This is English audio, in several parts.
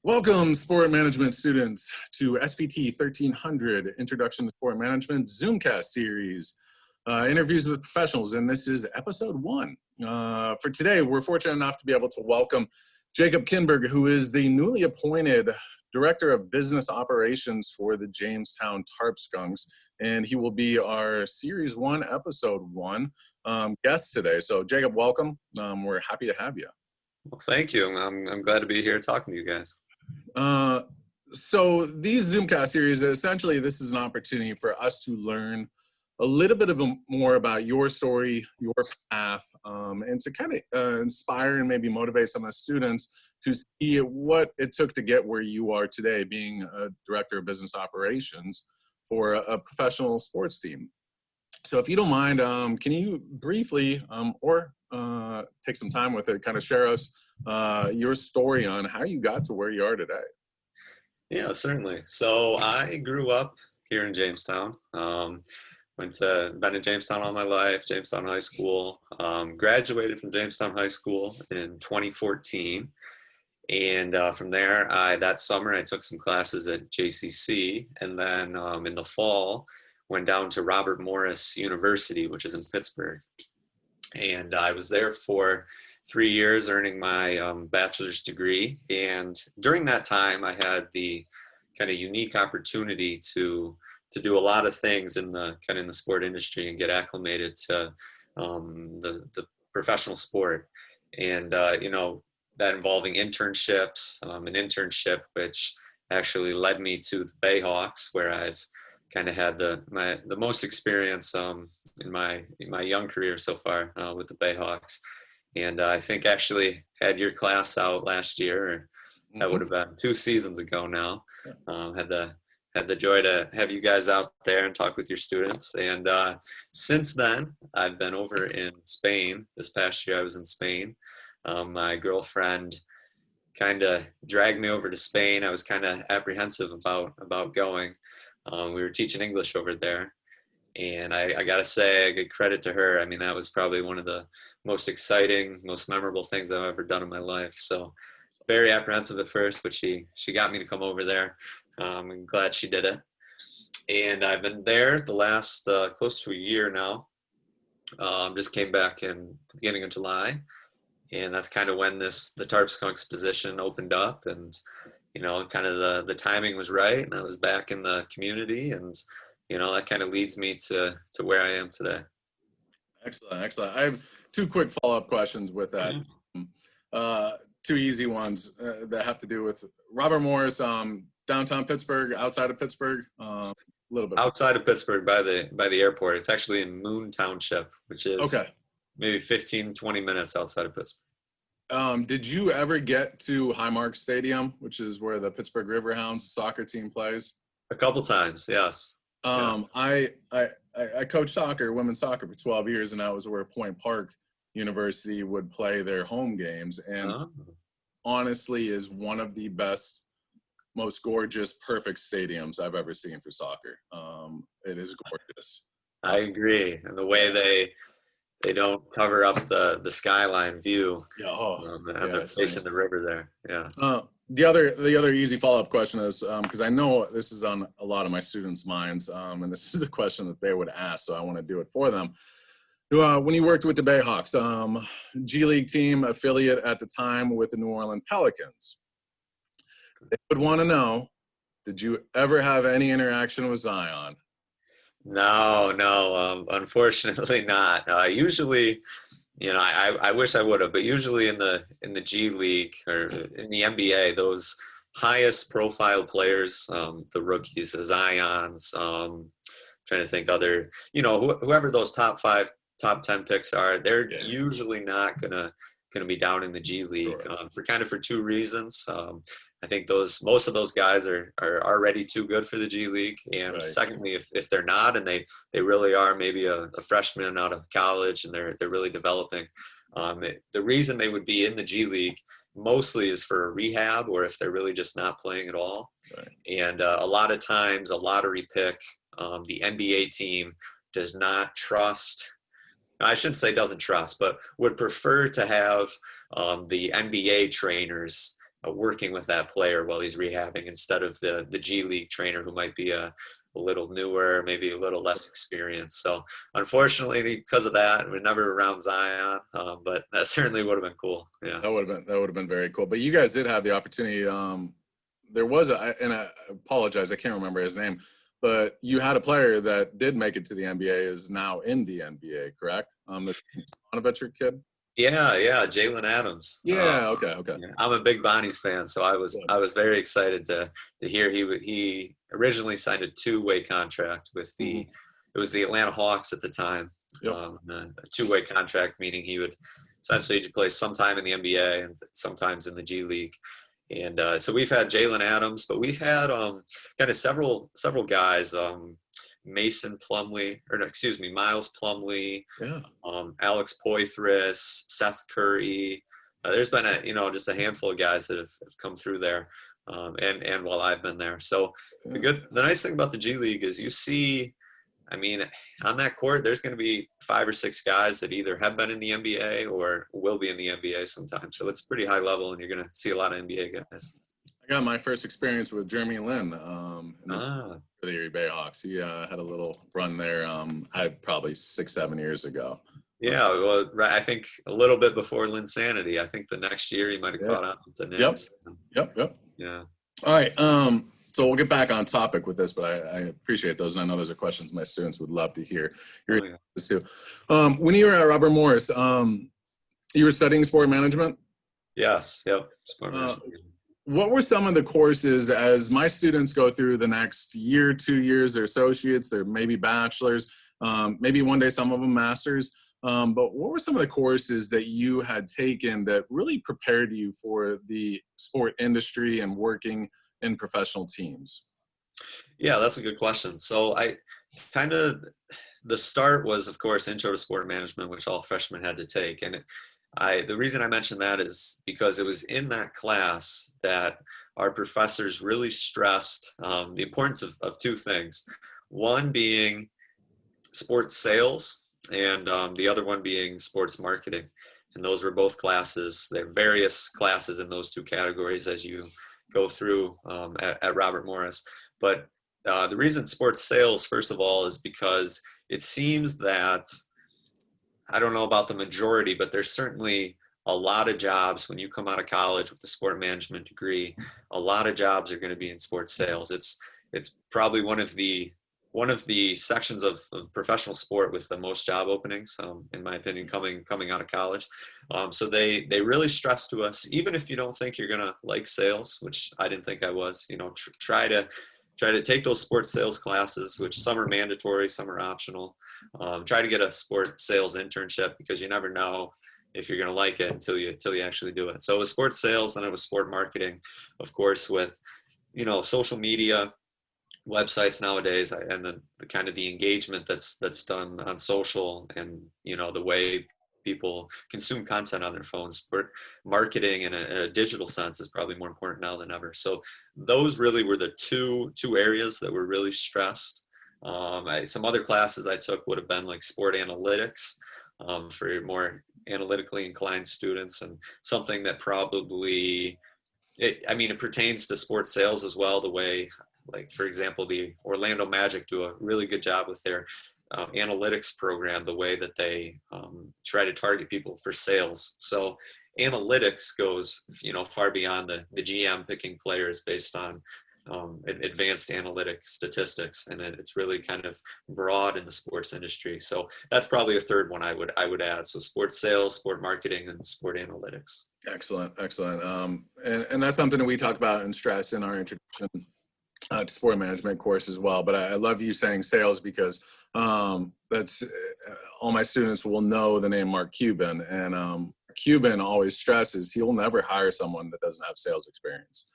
Welcome, sport management students, to SPT 1300 Introduction to Sport Management Zoomcast series, interviews with professionals, and this is episode 1. For today, we're fortunate enough to be able to welcome Jacob Kindberg, who is the newly appointed Director of Business Operations for the Jamestown TarpSkunks, and he will be our Series 1, Episode 1 guest today. So, Jacob, welcome. We're happy to have you. Well, thank you. I'm glad to be here talking to you guys. So these Zoomcast series, essentially, this is an opportunity for us to learn a little bit more about your story, your path, and to kind of inspire and maybe motivate some of the students to see what it took to get where you are today, being a Director of Business Operations for a professional sports team. So if you don't mind, can you briefly, or take some time with it, kind of share us your story on how you got to where you are today? Yeah, certainly. So I grew up here in Jamestown. Been in Jamestown all my life, Jamestown High School. Graduated from Jamestown High School in 2014. And from there, that summer, I took some classes at JCC. And then in the fall, went down to Robert Morris University, which is in Pittsburgh. And I was there for 3 years earning my bachelor's degree. And during that time, I had the kind of unique opportunity to do a lot of things in the sport industry and get acclimated to the professional sport. And, that involving internships, an internship which actually led me to the Bayhawks, where I've kind of had the most experience in my young career so far with the Bayhawks. And I think actually had your class out last year, or that would have been 2 seasons ago now. Had the joy to have you guys out there and talk with your students. And since then, I've been over in Spain. This past year I was in Spain. My girlfriend kind of dragged me over to Spain. I was kind of apprehensive about going. We were teaching English over there. And I got to say, I give credit to her. I mean, that was probably one of the most exciting, most memorable things I've ever done in my life. So very apprehensive at first, but she got me to come over there. I'm glad she did it. And I've been there the last close to a year now. Just came back in the beginning of July. And that's kind of when the TarpSkunks position opened up. And, kind of the timing was right. And I was back in the community, and that kind of leads me to where I am today. Excellent. I have 2 quick follow-up questions with that. 2 easy ones that have to do with Robert Morris, downtown Pittsburgh, outside of Pittsburgh, a little bit. Outside of Pittsburgh by the airport. It's actually in Moon Township, which is maybe 15, 20 minutes outside of Pittsburgh. Did you ever get to Highmark Stadium, which is where the Pittsburgh Riverhounds soccer team plays? A couple times, yes. I coached soccer, women's soccer, for 12 years, and that was where Point Park University would play their home games, and honestly is one of the best, most gorgeous, perfect stadiums I've ever seen for soccer. It is gorgeous. I agree, and the way they don't cover up the skyline view. They're facing the river there. Yeah. The other easy follow-up question is, because I know this is on a lot of my students' minds, and this is a question that they would ask, so I want to do it for them. When you worked with the Bayhawks, G League team affiliate at the time with the New Orleans Pelicans, they would want to know, did you ever have any interaction with Zion? No, unfortunately not. Usually, I wish I would have, but usually in the G League or in the NBA, those highest profile players, the rookies, the Zions, trying to think other, whoever those top 5, top 10 picks are, they're usually not gonna be down in the G League for 2 reasons. I think most of those guys are already too good for the G League, and secondly, if they're not, and they really are maybe a freshman out of college and they're really developing, the reason they would be in the G League mostly is for rehab, or if they're really just not playing at all. And a lot of times, a lottery pick, the NBA team does not trust. I shouldn't say doesn't trust, but would prefer to have the NBA trainers working with that player while he's rehabbing, instead of the G League trainer who might be a little newer, maybe a little less experienced. So unfortunately, because of that, we're never around Zion, but that certainly would have been cool. Yeah, that would have been very cool. But you guys did have the opportunity. There was and I apologize, I can't remember his name, but you had a player that did make it to the NBA, is now in the NBA, correct? The Bonaventure kid. Yeah, Jalen Adams. Yeah, okay. Yeah, I'm a big Bonnie's fan, so I was very excited to hear he originally signed a two-way contract with it was the Atlanta Hawks at the time. Yep. A two-way contract, meaning he would essentially play sometime in the NBA and sometimes in the G League. And so we've had Jalen Adams, but we've had kind of several guys. Miles Plumlee, Yeah. Alex Poitras, Seth Curry. There's been just a handful of guys that have come through there, and while I've been there. So the nice thing about the G League is you see, I mean, on that court, there's going to be 5 or 6 guys that either have been in the NBA or will be in the NBA sometime. So it's pretty high level, and you're going to see a lot of NBA guys. I got my first experience with Jeremy Lin for the Erie Bayhawks. He had a little run there. Probably 6-7 years ago. Yeah, well, I think a little bit before Linsanity. I think the next year he might have caught up with the Knicks. Yep. Yeah. All right. So we'll get back on topic with this, but I appreciate those, and I know those are questions my students would love to hear your answers too. When you were at Robert Morris, you were studying sport management? Yes. Yep. Sport management. What were some of the courses, as my students go through the next year, 2 years, they're associates, they're maybe bachelors, maybe one day some of them masters, but what were some of the courses that you had taken that really prepared you for the sport industry and working in professional teams? Yeah, that's a good question. So the start was, of course, Intro to Sport Management, which all freshmen had to take. And the reason I mentioned that is because it was in that class that our professors really stressed the importance of 2 things. One being sports sales, and the other one being sports marketing. And those were both classes. There are various classes in those 2 categories as you go through at Robert Morris. But the reason sports sales, first of all, is because it seems that, I don't know about the majority, but there's certainly a lot of jobs when you come out of college with a sport management degree. A lot of jobs are going to be in sports sales. It's probably one of the sections of professional sport with the most job openings, in my opinion, coming out of college. So they really stress to us, even if you don't think you're going to like sales, which I didn't think I was, try to take those sports sales classes, which some are mandatory, some are optional. Try to get a sport sales internship, because you never know if you're going to like it until you actually do it. So it was sports sales, and it was sport marketing, of course, with, social media, websites nowadays, and the kind of the engagement that's done on social, and, the way people consume content on their phones. Sport marketing in a digital sense is probably more important now than ever. So those really were the two areas that were really stressed. Some other classes I took would have been like sport analytics, for more analytically inclined students, and something that probably, it pertains to sports sales as well, the way, like, for example, the Orlando Magic do a really good job with their analytics program, the way that they try to target people for sales. So analytics goes, far beyond the GM picking players based on advanced analytic statistics, and it's really kind of broad in the sports industry. So that's probably a third one I would add. So sports sales, sport marketing, and sport analytics. Excellent. And that's something that we talk about and stress in our introduction to sport management course as well. But I love you saying sales, because that's all my students will know the name Mark Cuban, and Cuban always stresses he'll never hire someone that doesn't have sales experience.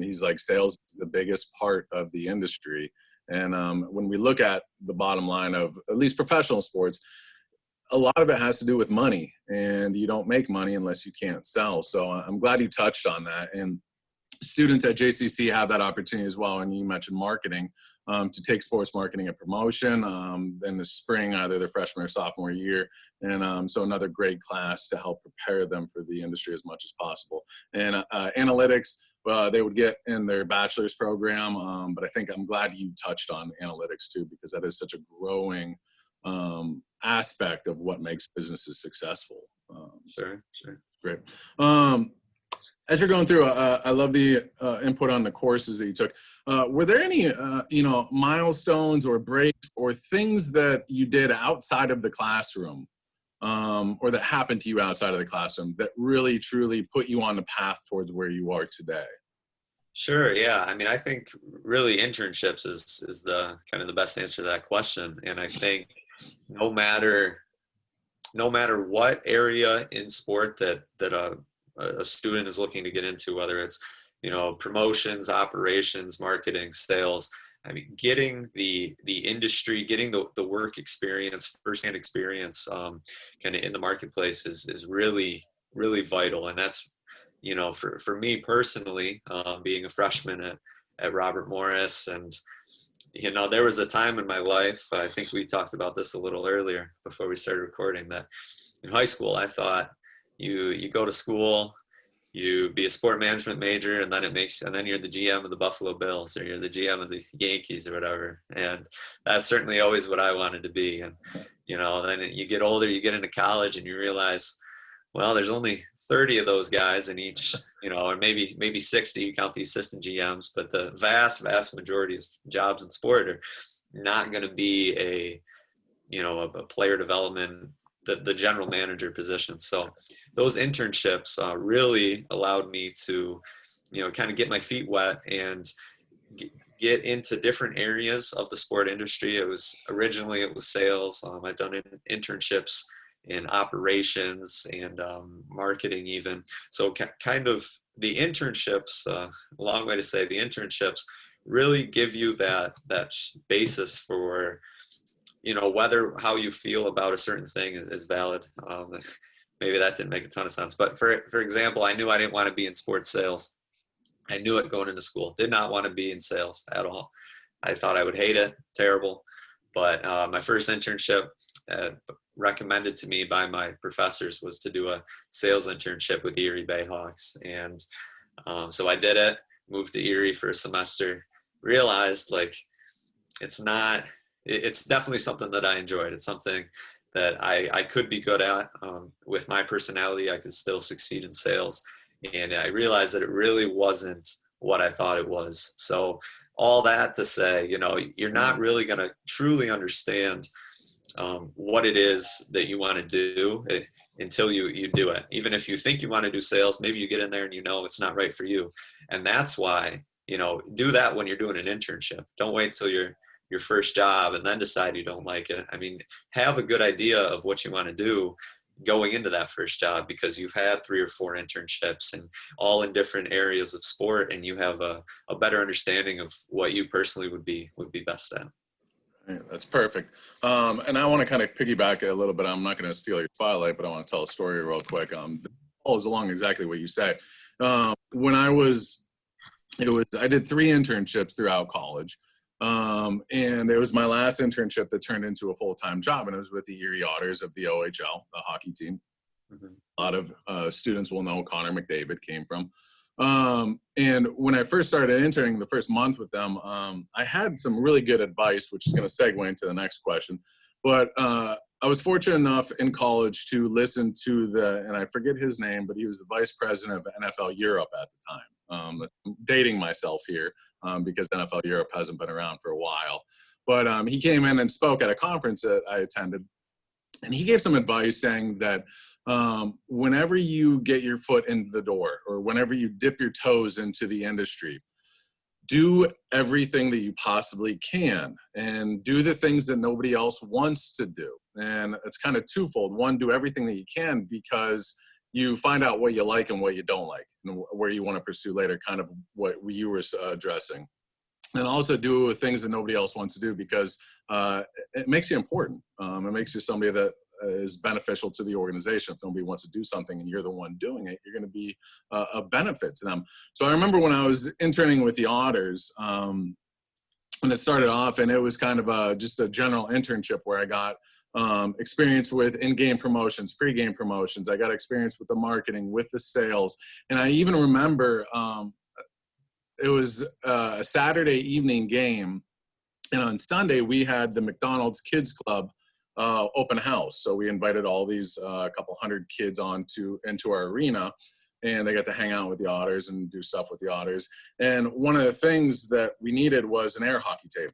He's like, sales is the biggest part of the industry. And when we look at the bottom line of at least professional sports, a lot of it has to do with money, and you don't make money unless you can't sell. So I'm glad you touched on that. And students at JCC have that opportunity as well. And you mentioned marketing, to take sports marketing and promotion in the spring, either their freshman or sophomore year. And so another great class to help prepare them for the industry as much as possible. And analytics, they would get in their bachelor's program. But I think I'm glad you touched on analytics too, because that is such a growing aspect of what makes businesses successful. Sure. Great. As you're going through, I love the input on the courses that you took. Were there any, milestones or breaks or things that you did outside of the classroom, or that happened to you outside of the classroom that really, truly put you on the path towards where you are today? Sure. Yeah. I mean, I think really internships is the kind of the best answer to that question. And I think no matter what area in sport that a student is looking to get into, whether it's, promotions, operations, marketing, sales, I mean, getting the industry, getting the work experience, firsthand experience, kind of in the marketplace is really, really vital. And that's, for me personally, being a freshman at Robert Morris, and, there was a time in my life, I think we talked about this a little earlier before we started recording, that in high school, I thought you go to school, you be a sport management major, and then you're the GM of the Buffalo Bills, or you're the GM of the Yankees or whatever. And that's certainly always what I wanted to be. And, then you get older, you get into college and you realize, well, there's only 30 of those guys in each, or maybe 60, you count the assistant GMs, but the vast majority of jobs in sport are not going to be a player development, the general manager position. So those internships really allowed me to, kind of get my feet wet and get into different areas of the sport industry. Originally it was sales. I've done internships in operations and marketing even. So kind of the internships, a long way to say the internships really give you that basis for, whether how you feel about a certain thing is valid. Maybe that didn't make a ton of sense, but for example, I knew I didn't want to be in sports sales. I knew it going into school. Did not want to be in sales at all. I thought I would hate it, terrible. But my first internship recommended to me by my professors was to do a sales internship with Erie Bayhawks. And so I did it, moved to Erie for a semester, realized it's definitely something that I enjoyed. It's something that I could be good at. With my personality, I could still succeed in sales. And I realized that it really wasn't what I thought it was. So all that to say, you're not really going to truly understand what it is that you want to do until you do it. Even if you think you want to do sales, maybe you get in there and it's not right for you. And that's why, do that when you're doing an internship. Don't wait till your first job and then decide you don't like it. I mean, have a good idea of what you want to do going into that first job, because you've had 3 or 4 internships and all in different areas of sport, and you have a better understanding of what you personally would be best at. Right, that's perfect. And I want to kind of piggyback a little bit. I'm not going to steal your spotlight, but I want to tell a story real quick. Follows along exactly what you said. When I did 3 internships throughout college. And it was my last internship that turned into a full-time job, and it was with the Erie Otters of the OHL, the hockey team. Mm-hmm. A lot of students will know Connor McDavid came from. And when I first started interning the first month with them, I had some really good advice, which is going to segue into the next question. But I was fortunate enough in college to listen to and I forget his name, but he was the vice president of NFL Europe at the time. I'm dating myself here because NFL Europe hasn't been around for a while. But he came in and spoke at a conference that I attended, and he gave some advice saying that whenever you get your foot in the door, or whenever you dip your toes into the industry, do everything that you possibly can, and do the things that nobody else wants to do. And it's kind of twofold. One, do everything that you can, because you find out what you like and what you don't like, and where you want to pursue later, kind of what you were addressing. And also do things that nobody else wants to do, because it makes you important. It makes you somebody that is beneficial to the organization. If nobody wants to do something and you're the one doing it, you're going to be a benefit to them. So I remember when I was interning with the Otters, when it started off, and it was kind of just a general internship where I got experience with in-game promotions, pre-game promotions. I got experience with the marketing, with the sales. And I even remember it was a Saturday evening game. And on Sunday, we had the McDonald's Kids Club open house. So we invited all these couple hundred kids into our arena, and they got to hang out with the Otters and do stuff with the Otters. And one of the things that we needed was an air hockey table.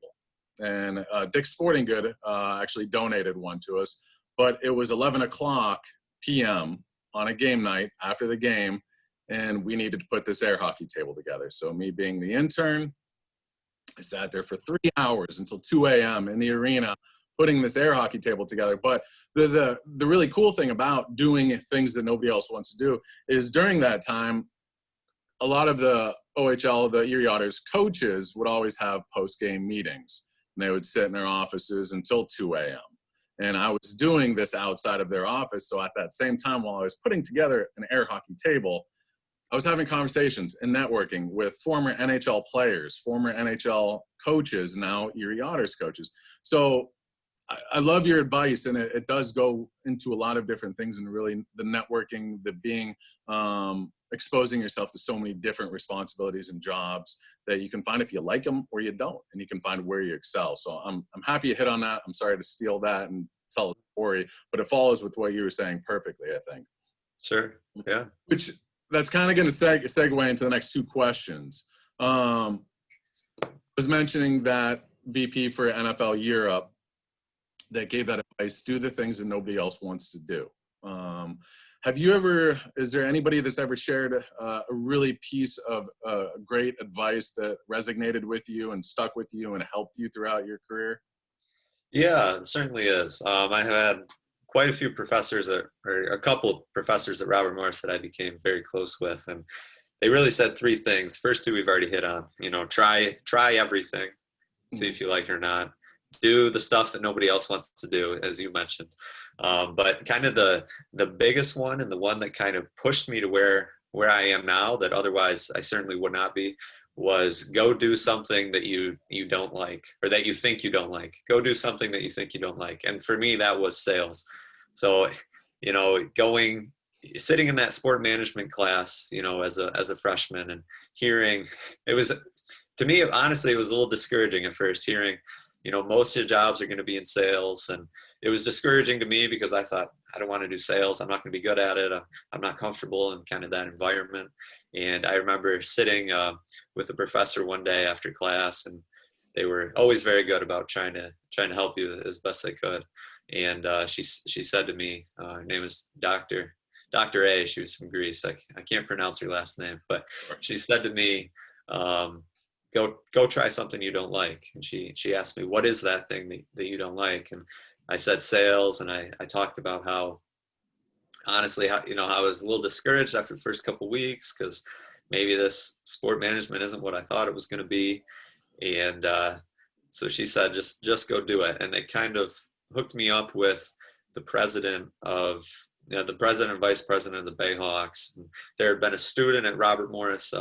And Dick's Sporting Good actually donated one to us, but it was 11 o'clock p.m. on a game night after the game, and we needed to put this air hockey table together. So me being the intern, I sat there for 3 hours until 2 a.m. in the arena putting this air hockey table together. But the really cool thing about doing things that nobody else wants to do is during that time, a lot of the OHL, the Erie Otters coaches would always have post-game meetings. And they would sit in their offices until 2 a.m. And I was doing this outside of their office. So at that same time, while I was putting together an air hockey table, I was having conversations and networking with former NHL players, former NHL coaches, now Erie Otters coaches. So I love your advice, and it does go into a lot of different things, and really the networking, the being, exposing yourself to so many different responsibilities and jobs that you can find if you like them or you don't, and you can find where you excel. So I'm happy you hit on that. I'm sorry to steal that and tell a story, but it follows with what you were saying perfectly, I think. Sure. Yeah. Which that's kind of going to segue into the next two questions. I was mentioning that VP for NFL Europe that gave that advice, do the things that nobody else wants to do. Have you ever, is there anybody that's ever shared a really piece of great advice that resonated with you and stuck with you and helped you throughout your career? Yeah, it certainly is. I had quite a few professors, or a couple of professors at Robert Morris that I became very close with, and they really said three things. First two we've already hit on. Try everything, see if you like it or not. Do the stuff that nobody else wants to do, as you mentioned. But kind of the biggest one, and the one that kind of pushed me to where I am now, that otherwise I certainly would not be, was go do something that you don't like, or that you think you don't like. Go do something that you think you don't like. And for me, that was sales. So, sitting in that sport management class, as a freshman, and hearing, it was, to me, honestly, it was a little discouraging at first, hearing, most of the jobs are going to be in sales. And it was discouraging to me because I thought, I don't want to do sales. I'm not going to be good at it. I'm not comfortable in kind of that environment. And I remember sitting with a professor one day after class, and they were always very good about trying to help you as best they could. And she said to me, her name is Dr. A. She was from Greece. I can't pronounce her last name, but she said to me, go try something you don't like. And she asked me, what is that thing that you don't like? And I said sales, and I talked about how, honestly, I was a little discouraged after the first couple of weeks because maybe this sport management isn't what I thought it was going to be. And so she said, just go do it. And it kind of hooked me up with the president and vice president of the Bayhawks. And there had been a student at Robert Morris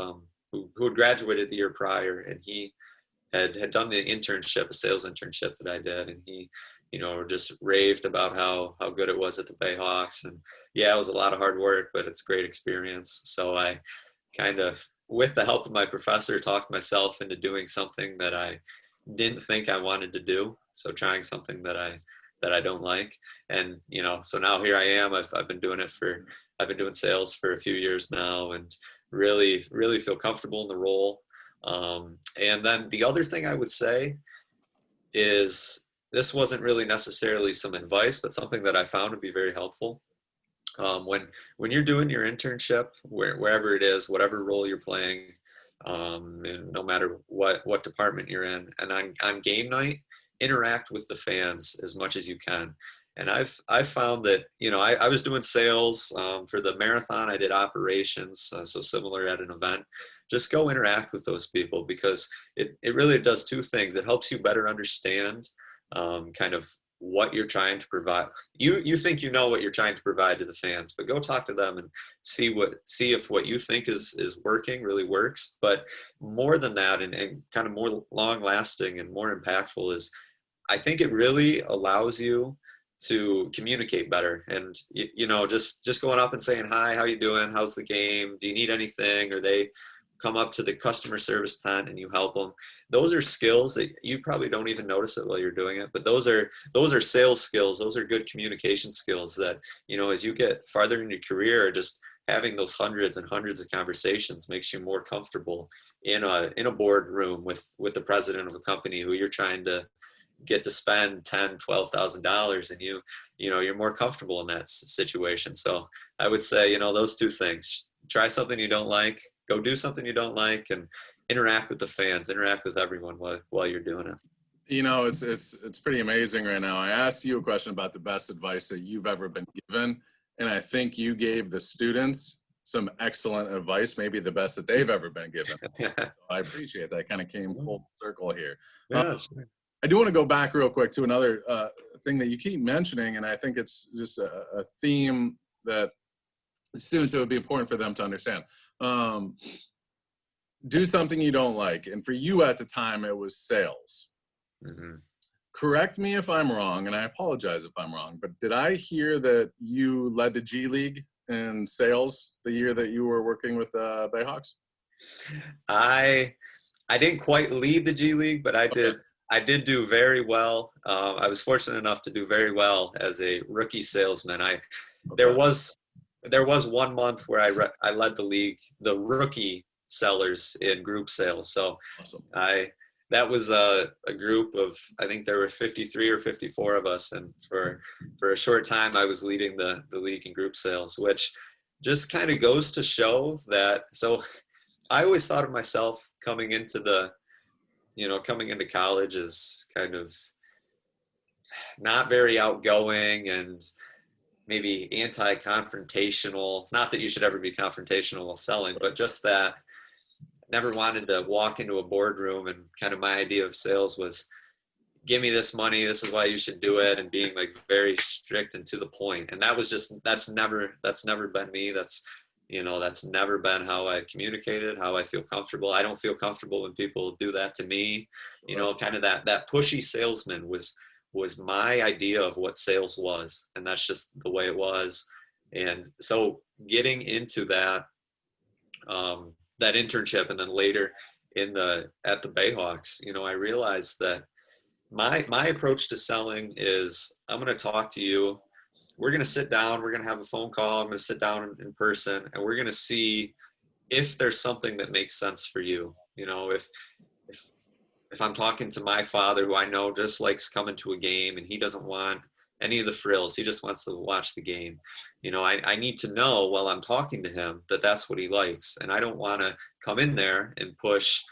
who had graduated the year prior, and he had done the internship, a sales internship that I did, and he, just raved about how good it was at the Bayhawks. And yeah, it was a lot of hard work, but it's a great experience. So I kind of, with the help of my professor, talked myself into doing something that I didn't think I wanted to do. So trying something that I don't like. And, so now here I am. I've been doing sales for a few years now, and really, really feel comfortable in the role. And then the other thing I would say is, this wasn't really necessarily some advice, but something that I found to be very helpful. When you're doing your internship, wherever it is, whatever role you're playing, and no matter what department you're in, and on game night, interact with the fans as much as you can. And I've found that, I was doing sales for the marathon. I did operations, so similar at an event. Just go interact with those people, because it really does two things. It helps you better understand kind of what you're trying to provide. You think you know what you're trying to provide to the fans, but go talk to them and see if what you think is working really works. But more than that, and kind of more long lasting and more impactful, is I think it really allows you to communicate better. And just going up and saying, hi, how you doing, how's the game, do you need anything, or they come up to the customer service tent and you help them. Those are skills that you probably don't even notice it while you're doing it, but those are sales skills. Those are good communication skills that, as you get farther in your career, just having those hundreds and hundreds of conversations makes you more comfortable in a boardroom with the president of a company who you're trying to get to spend $10,000-$12,000, and you're more comfortable in that situation. So I would say, those two things: try something you don't like, go do something you don't like, and interact with the fans, interact with everyone while you're doing it. It's pretty amazing right now. I asked you a question about the best advice that you've ever been given, and I think you gave the students some excellent advice, maybe the best that they've ever been given. So I appreciate that. Kind of came full circle here. Yeah, sure. I do want to go back real quick to another thing that you keep mentioning, and I think it's just a theme that students, it would be important for them to understand. Do something you don't like. And for you at the time, it was sales. Mm-hmm. Correct me if I'm wrong, and I apologize if I'm wrong, but did I hear that you led the G League in sales the year that you were working with the Bayhawks? I didn't quite lead the G League, but I did. I did do very well. I was fortunate enough to do very well as a rookie salesman. There was 1 month where I led the league, the rookie sellers in group sales. So awesome. That was a group of, I think there were 53 or 54 of us, and for a short time I was leading the league in group sales, which just kind of goes to show that. So I always thought of myself coming into college as kind of not very outgoing and maybe anti-confrontational. Not that you should ever be confrontational while selling, but just that never wanted to walk into a boardroom, and kind of my idea of sales was, give me this money, this is why you should do it, and being like very strict and to the point. And that's never been me. That's never been how I communicated, how I feel comfortable. I don't feel comfortable when people do that to me. Kind of that pushy salesman was my idea of what sales was, and that's just the way it was. And so getting into that that internship, and then later at the Bayhawks, I realized that my approach to selling is, I'm going to talk to you. We're going to sit down. We're going to have a phone call. I'm going to sit down in person, and we're going to see if there's something that makes sense for you. If I'm talking to my father, who I know just likes coming to a game, and he doesn't want any of the frills, he just wants to watch the game. I need to know while I'm talking to him that that's what he likes. And I don't want to come in there and push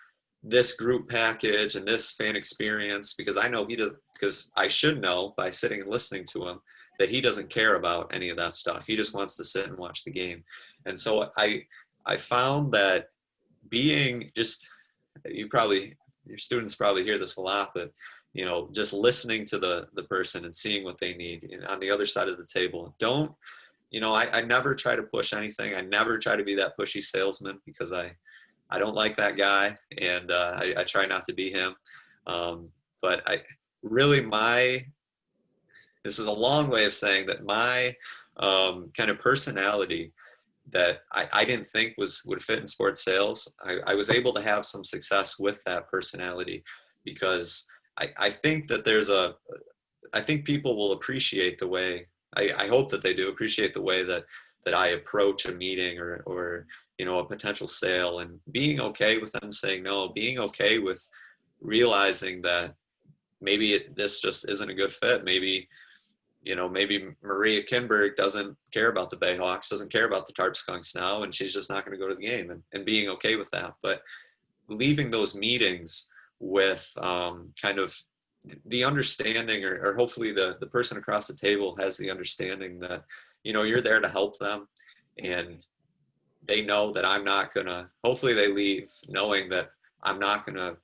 this group package and this fan experience, because I know because I should know by sitting and listening to him that he doesn't care about any of that stuff. He just wants to sit and watch the game. And so I found that being just, your students probably hear this a lot, but just listening to the person and seeing what they need on the other side of the table. I never try to push anything. I never try to be that pushy salesman, because I don't like that guy, and I try not to be him. But this is a long way of saying that my kind of personality that I didn't think would fit in sports sales, I was able to have some success with that personality, because I think that I think people will appreciate the way, I hope that they do appreciate the way that I approach a meeting or a potential sale, and being okay with them saying no, being okay with realizing that maybe this just isn't a good fit. Maybe Maria Kindberg doesn't care about the Bayhawks, doesn't care about the TarpSkunks now, and she's just not going to go to the game, and being okay with that. But leaving those meetings with kind of the understanding, or hopefully the person across the table has the understanding that, you're there to help them, and they know that I'm not going to, hopefully they leave knowing that I'm not going to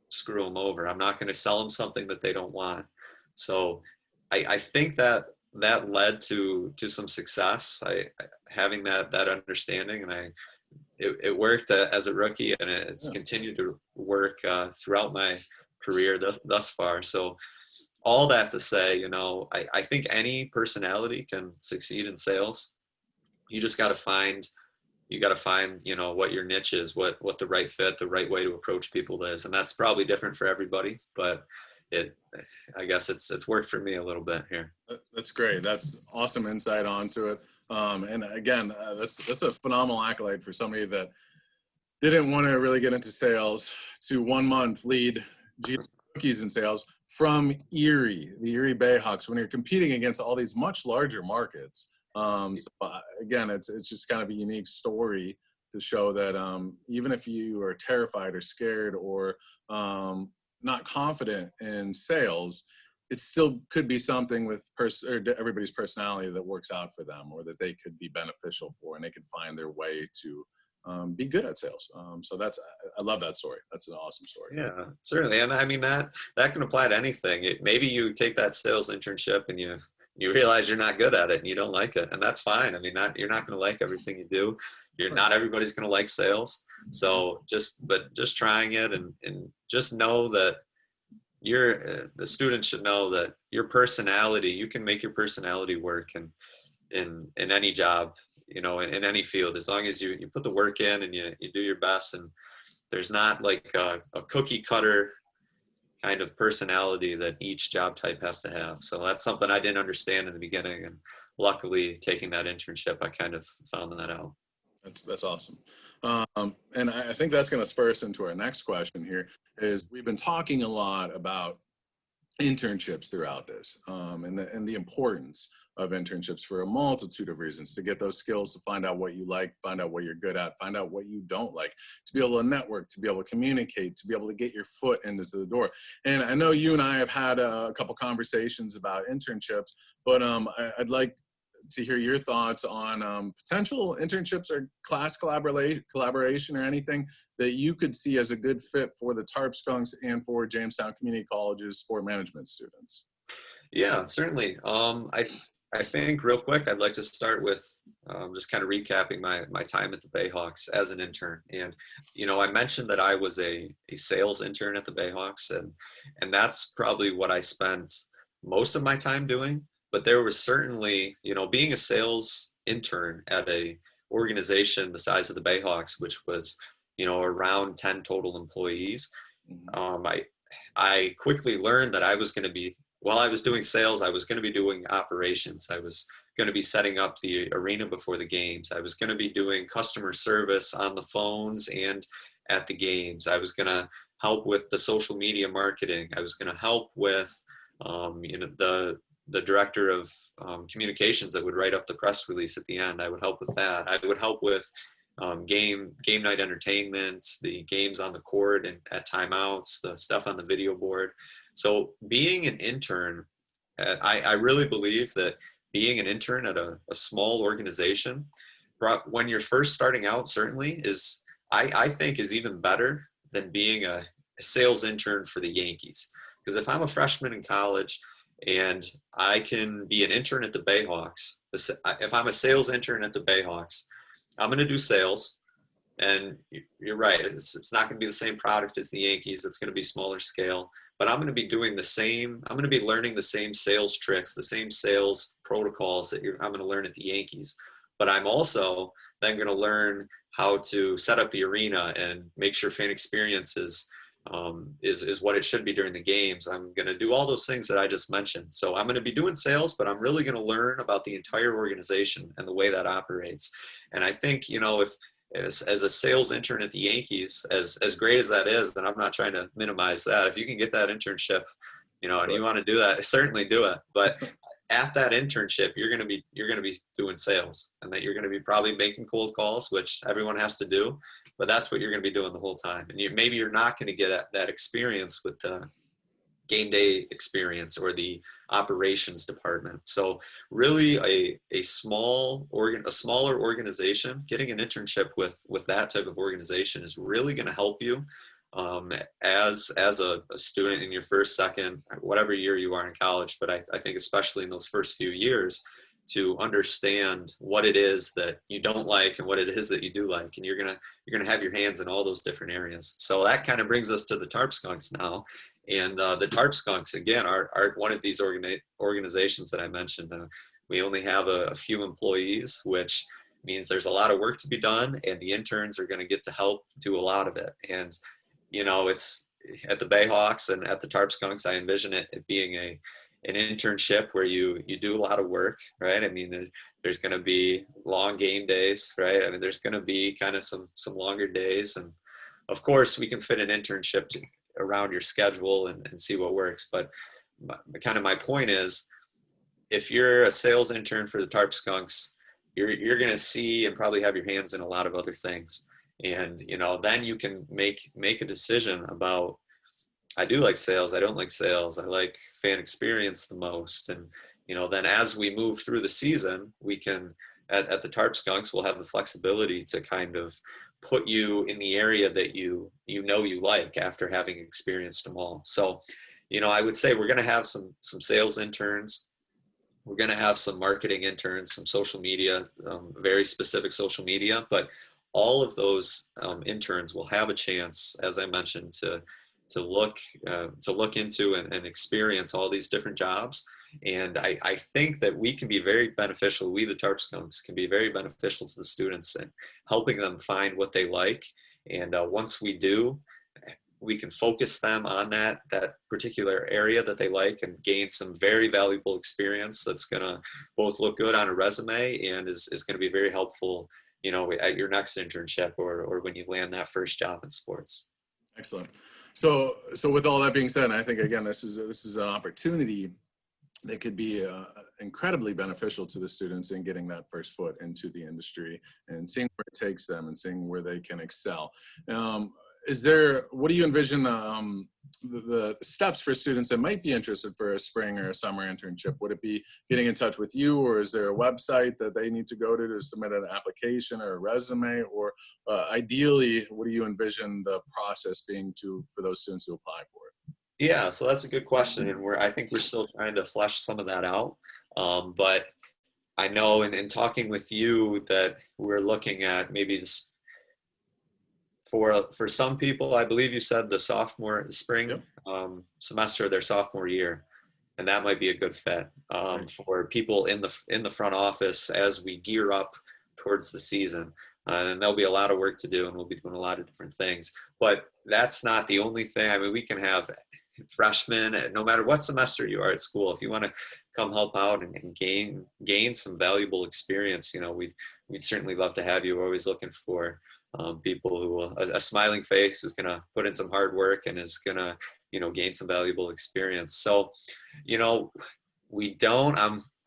screw them over. I'm not going to sell them something that they don't want. So I think that led to some success. Having that understanding, and it worked as a rookie, and it's Yeah. continued to work throughout my career thus far. So all that to say, you know, I think any personality can succeed in sales. You just got to find, you know, what your niche is, what the right fit, the right way to approach people is. And that's probably different for everybody, but I guess it's worked for me a little bit here. That's great. That's awesome insight onto it. And again, that's a phenomenal accolade for somebody that didn't want to really get into sales to 1 month lead rookies in sales from Erie, the Erie Bayhawks, when you're competing against all these much larger markets. Again, it's just kind of a unique story to show that even if you are terrified or scared or not confident in sales, it still could be something with everybody's personality that works out for them, or that they could be beneficial for, and they could find their way to be good at sales. So I love that story. That's an awesome story. Yeah, certainly. And I mean, that can apply to anything. Maybe you take that sales internship and you realize you're not good at it and you don't like it, and that's fine. I mean, you're not going to like everything you do. Not everybody's going to like sales. So just trying it, and just know that the students should know that your personality, you can make your personality work in any job, you know, in any field, as long as you put the work in and you do your best. And there's not like a cookie cutter kind of personality that each job type has to have. So that's something I didn't understand in the beginning, and luckily taking that internship, I kind of found that out. That's awesome. And I think that's going to spur us into our next question here. Is we've been talking a lot about internships throughout this, and the importance of internships for a multitude of reasons, to get those skills, to find out what you like, find out what you're good at, find out what you don't like, to be able to network, to be able to communicate, to be able to get your foot into the door. And I know you and I have had a couple conversations about internships, but I'd like to hear your thoughts on potential internships or class collaboration or anything that you could see as a good fit for the TarpSkunks and for Jamestown Community College's sport management students. Yeah, certainly. I think real quick, I'd like to start with just kind of recapping my time at the Bayhawks as an intern. And, you know, I mentioned that I was a sales intern at the Bayhawks, and that's probably what I spent most of my time doing. But there was certainly, you know, being a sales intern at a organization the size of the Bayhawks, which was, you know, around 10 total employees. I quickly learned that I was going to be, while I was doing sales, I was going to be doing operations. I was going to be setting up the arena before the games. I was going to be doing customer service on the phones and at the games. I was going to help with the social media marketing. I was going to help with, you know, the director of communications that would write up the press release at the end. I would help with that. I would help with game night entertainment, the games on the court and at timeouts, the stuff on the video board. So being an intern, I really believe that being an intern at a small organization, when you're first starting out, certainly is, I think is even better than being a sales intern for the Yankees. Because if I'm a freshman in college and I can be an intern at the Bayhawks, if I'm a sales intern at the Bayhawks, I'm going to do sales. And you're right, it's not going to be the same product as the Yankees. It's going to be smaller scale. But I'm going to be doing the same, I'm going to be learning the same sales tricks, the same sales protocols that I'm going to learn at the Yankees. But I'm also then going to learn how to set up the arena and make sure fan experience is what it should be during the games. I'm going to do all those things that I just mentioned. So I'm going to be doing sales, but I'm really going to learn about the entire organization and the way that operates. And I think, you know, if as a sales intern at the Yankees, as great as that is, and I'm not trying to minimize that, if you can get that internship, you know, and you want to do that, certainly do it. But at that internship, you're going to be doing sales, and that you're going to be probably making cold calls, which everyone has to do, but that's what you're going to be doing the whole time. And maybe you're not going to get that experience with the game day experience or the operations department. So really a smaller organization, getting an internship with that type of organization is really going to help you as a student in your first, second, whatever year you are in college, but I think especially in those first few years, to understand what it is that you don't like and what it is that you do like, and you're gonna have your hands in all those different areas. So that kind of brings us to the TarpSkunks now, and the TarpSkunks again are one of these organizations that I mentioned. We only have a few employees, which means there's a lot of work to be done, and the interns are going to get to help do a lot of it. And it's at the Bayhawks and at the TarpSkunks, I envision it being an internship where you do a lot of work, right? I mean, there's going to be long game days, right? I mean, there's going to be kind of some longer days, and of course we can fit an internship around your schedule and see what works. But my point is, if you're a sales intern for the TarpSkunks, you're going to see and probably have your hands in a lot of other things. And, then you can make a decision about, I do like sales, I don't like sales, I like fan experience the most. And, then as we move through the season, we can, at the TarpSkunks, we'll have the flexibility to kind of put you in the area that you like after having experienced them all. So, I would say we're going to have some sales interns. We're going to have some marketing interns, some social media, very specific social media, but all of those interns will have a chance, as I mentioned, to look into and experience all these different jobs. And I think that we can be very beneficial. We, the TarpSkunks, can be very beneficial to the students and helping them find what they like. And once we do, we can focus them on that particular area that they like and gain some very valuable experience that's going to both look good on a resume and is going to be very helpful, at your next internship or when you land that first job in sports. Excellent. So with all that being said, I think, again, this is an opportunity that could be incredibly beneficial to the students in getting that first foot into the industry and seeing where it takes them and seeing where they can excel. What do you envision the steps for students that might be interested for a spring or a summer internship? Would it be getting in touch with you, or is there a website that they need to go to submit an application or a resume? Or ideally, what do you envision the process being for those students to apply for it? Yeah, so that's a good question, and I think we're still trying to flesh some of that out. But I know in talking with you that we're looking at maybe this. For some people, I believe you said the spring semester of their sophomore year, and that might be a good fit for people in the front office as we gear up towards the season. And there'll be a lot of work to do, and we'll be doing a lot of different things. But that's not the only thing. I mean, we can have freshmen, no matter what semester you are at school. If you want to come help out and gain some valuable experience, we'd certainly love to have you. We're always looking for people who a smiling face who's going to put in some hard work and is going to gain some valuable experience. So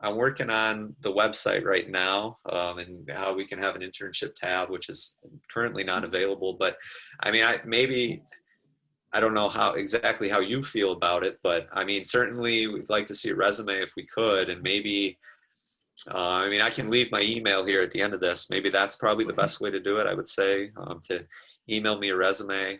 I'm working on the website right now, and how we can have an internship tab, which is currently not available. But I mean, I don't know exactly how you feel about it, but I mean, certainly we'd like to see a resume if we could, and maybe I can leave my email here at the end of this. Maybe that's probably the best way to do it, I would say, to email me a resume.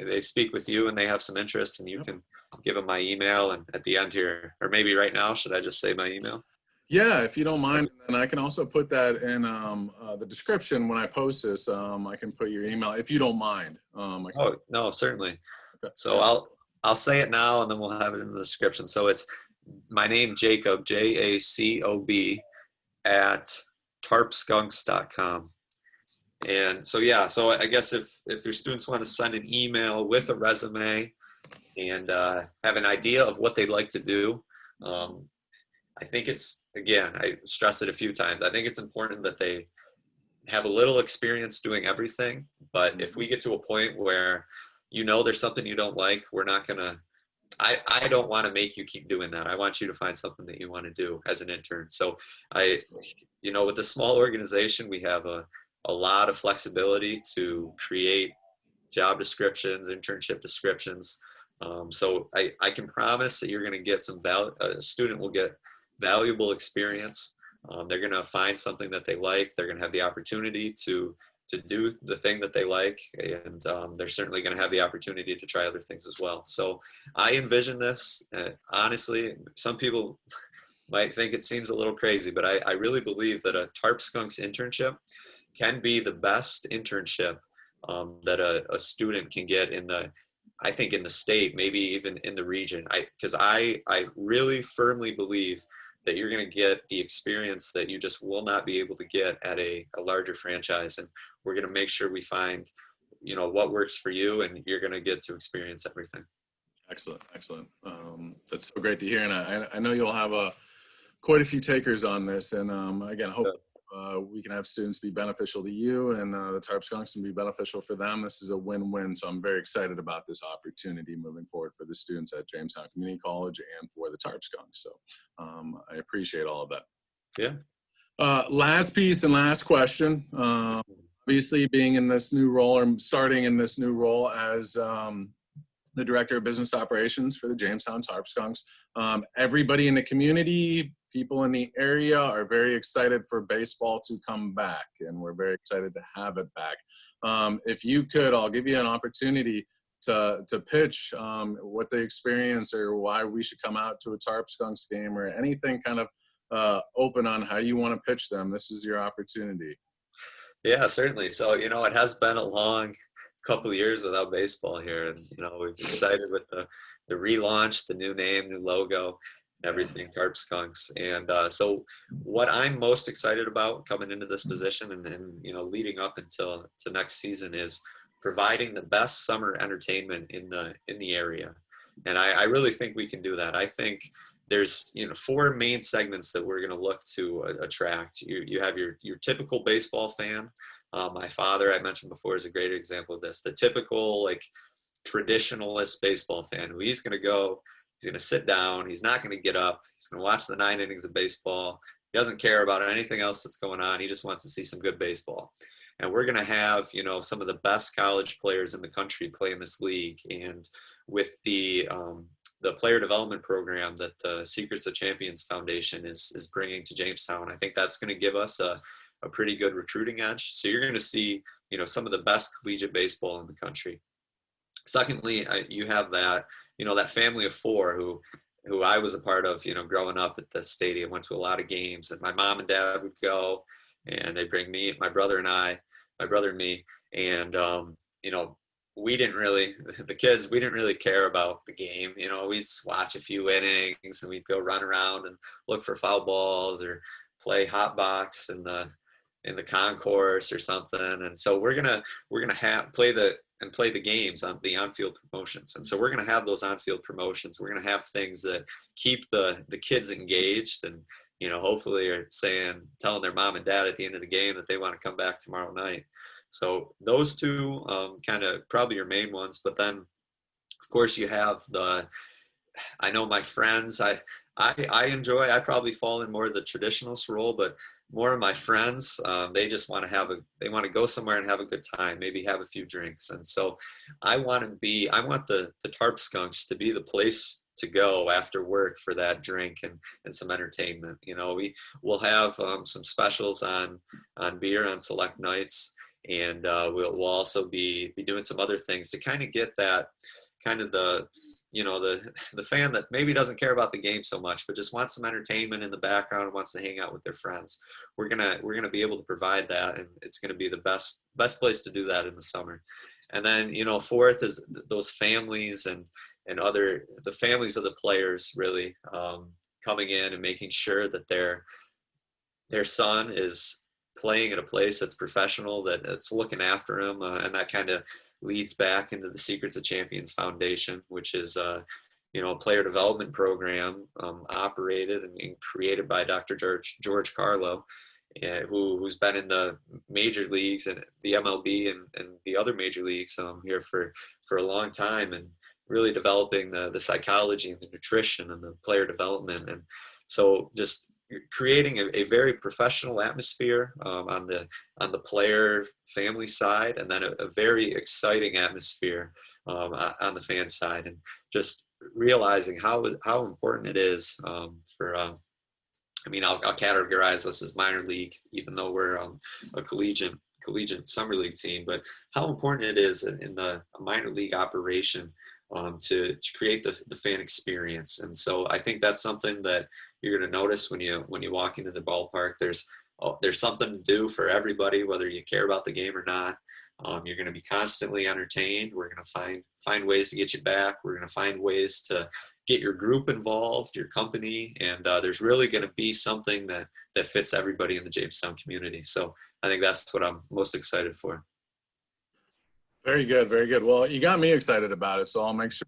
They speak with you and they have some interest, and you can give them my email. And at the end here, or maybe right now, should I just say my email? Yeah, if you don't mind. And I can also put that in the description when I post this. I can put your email if you don't mind. Oh, no, certainly. Okay. So I'll say it now, and then we'll have it in the description. So it's my name, Jacob, Jacob, at tarpskunks.com. And so, so I guess if your students want to send an email with a resume and have an idea of what they'd like to do, I think it's, again, I stressed it a few times, I think it's important that they have a little experience doing everything. But if we get to a point where there's something you don't like, we're not going to, I don't want to make you keep doing that. I want you to find something that you want to do as an intern. So with the small organization, we have a lot of flexibility to create job descriptions, internship descriptions. So I can promise that you're going to get a student will get valuable experience. They're going to find something that they like. They're going to have the opportunity to do the thing that they like, and they're certainly going to have the opportunity to try other things as well. So I envision this, honestly, some people might think it seems a little crazy, but I really believe that a TarpSkunks internship can be the best internship that a student can get I think in the state, maybe even in the region. Because I really firmly believe that you're going to get the experience that you just will not be able to get at a larger franchise. And we're going to make sure we find, what works for you, and you're going to get to experience everything. Excellent. Excellent. That's so great to hear. And I know you'll have quite a few takers on this. And again, I hope we can have students be beneficial to you, and the TarpSkunks can be beneficial for them. This is a win-win. So I'm very excited about this opportunity moving forward for the students at Jamestown Community College and for the TarpSkunks. So I appreciate all of that. Yeah. Last piece and last question. Obviously, being in this new role, or starting in this new role as the Director of Business Operations for the Jamestown TarpSkunks, everybody in the community, people in the area are very excited for baseball to come back, and we're very excited to have it back. If you could, I'll give you an opportunity to pitch what the experience or why we should come out to a TarpSkunks game, or anything kind of open on how you want to pitch them. This is your opportunity. Yeah, certainly. So, it has been a long couple of years without baseball here, and we've excited with the relaunch, the new name, new logo, and everything, TarpSkunks. And so what I'm most excited about coming into this position and leading up until to next season is providing the best summer entertainment in the area. And I really think we can do that. I think there's 4 main segments that we're going to look to attract. You have your typical baseball fan. My father, I mentioned before, is a great example of this. The typical traditionalist baseball fan, who he's going to sit down, he's not going to get up, he's going to watch the 9 innings of baseball. He doesn't care about anything else that's going on. He just wants to see some good baseball. And we're going to have some of the best college players in the country play in this league. And with the player development program that the Secrets of Champions Foundation is bringing to Jamestown, I think that's going to give us a pretty good recruiting edge. So you're going to see, some of the best collegiate baseball in the country. Secondly, you have that, that family of 4 who I was a part of, growing up at the stadium, went to a lot of games, and my mom and dad would go, and they bring me, my brother and me, and, we didn't really, the kids, we didn't really care about the game. We'd watch a few innings, and we'd go run around and look for foul balls or play hot box in the concourse or something. And so we're gonna play the games on the on-field promotions. And so we're gonna have those on-field promotions. We're gonna have things that keep the kids engaged, and hopefully are telling their mom and dad at the end of the game that they want to come back tomorrow night. So those 2 kind of probably your main ones. But then of course you have I know my friends, I probably fall in more of the traditionalist role, but more of my friends, they just want to go somewhere and have a good time, maybe have a few drinks. And so I want the TarpSkunks to be the place to go after work for that drink and some entertainment. We'll have some specials on beer on select nights, and we'll also be doing some other things to kind of get that kind of the fan that maybe doesn't care about the game so much, but just wants some entertainment in the background and wants to hang out with their friends. We're gonna be able to provide that, and it's gonna be the best place to do that in the summer. And then 4th is those families and the families of the players really coming in and making sure that their son is playing at a place that's professional, that's looking after him, and that kind of leads back into the Secrets of Champions Foundation, which is a player development program operated and created by Dr. George Carlo, who's been in the major leagues and the MLB and the other major leagues here for a long time, and really developing the psychology and the nutrition and the player development. And so just creating a very professional atmosphere on the player family side, and then a very exciting atmosphere on the fan side, and just realizing how important it is for I'll categorize us as minor league, even though we're a collegiate collegiate summer league team, but how important it is in the minor league operation to create the fan experience. And so I think that's something that you're going to notice when you walk into the ballpark. There's something to do for everybody, whether you care about the game or not. You're going to be constantly entertained. We're going to find ways to get you back. We're going to find ways to get your group involved, your company, and there's really going to be something that fits everybody in the Jamestown community. So I think that's what I'm most excited for. Very good, very good. Well, you got me excited about it, so I'll make sure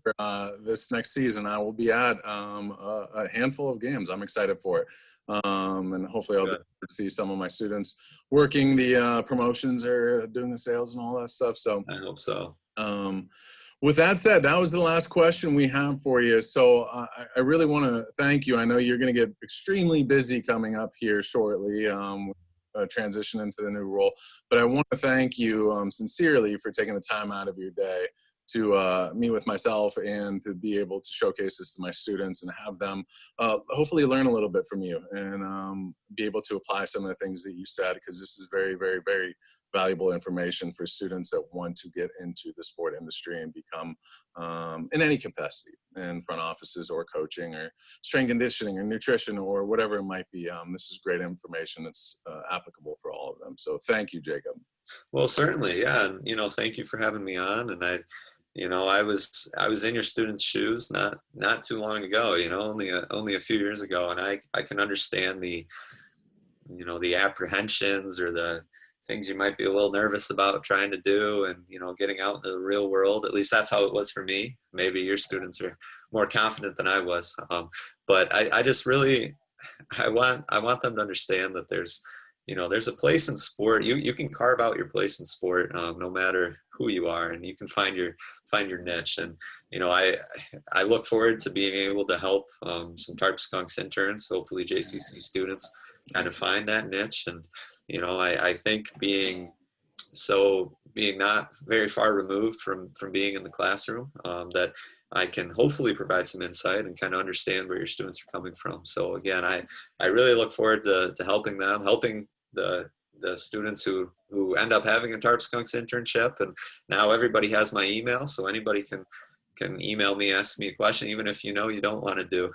this next season I will be at a handful of games. I'm excited for it, and hopefully I'll be able to see some of my students working the promotions or doing the sales and all that stuff. So I hope so. With that said, that was the last question we have for you. So I really want to thank you. I know you're going to get extremely busy coming up here shortly. Transition into the new role, but I want to thank you sincerely for taking the time out of your day to meet with myself and to be able to showcase this to my students and have them hopefully learn a little bit from you and be able to apply some of the things that you said, because this is very, very, very valuable information for students that want to get into the sport industry and become in any capacity in front offices or coaching or strength conditioning or nutrition or whatever it might be. This is great information that's applicable for all of them. So thank you, Jacob. Well, certainly. Yeah. And, thank you for having me on. And I was in your students' shoes not too long ago, only a few years ago. And I can understand the apprehensions or the things you might be a little nervous about trying to do and, getting out into the real world. At least that's how it was for me. Maybe your students are more confident than I was. But I just really, I want them to understand that there's a place in sport. You can carve out your place in sport, no matter who you are, and you can find your niche. And I look forward to being able to help some TarpSkunks interns, hopefully JCC students, kind of find that niche. And I think being not very far removed from being in the classroom, that I can hopefully provide some insight and kind of understand where your students are coming from. So again, I really look forward to helping them, helping the students who end up having a TarpSkunks internship. And now everybody has my email, so anybody can email me, ask me a question, even if you don't want to do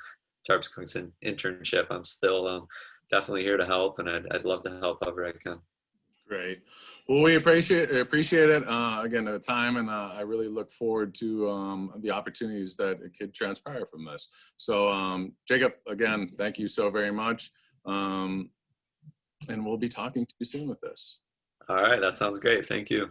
TarpSkunks internship. I'm still definitely here to help, and I'd love to help however I can. Great. Well, we appreciate it. Again, the time, and I really look forward to the opportunities that could transpire from this. So, Jacob, again, thank you so very much. And we'll be talking to you soon with this. All right. That sounds great. Thank you.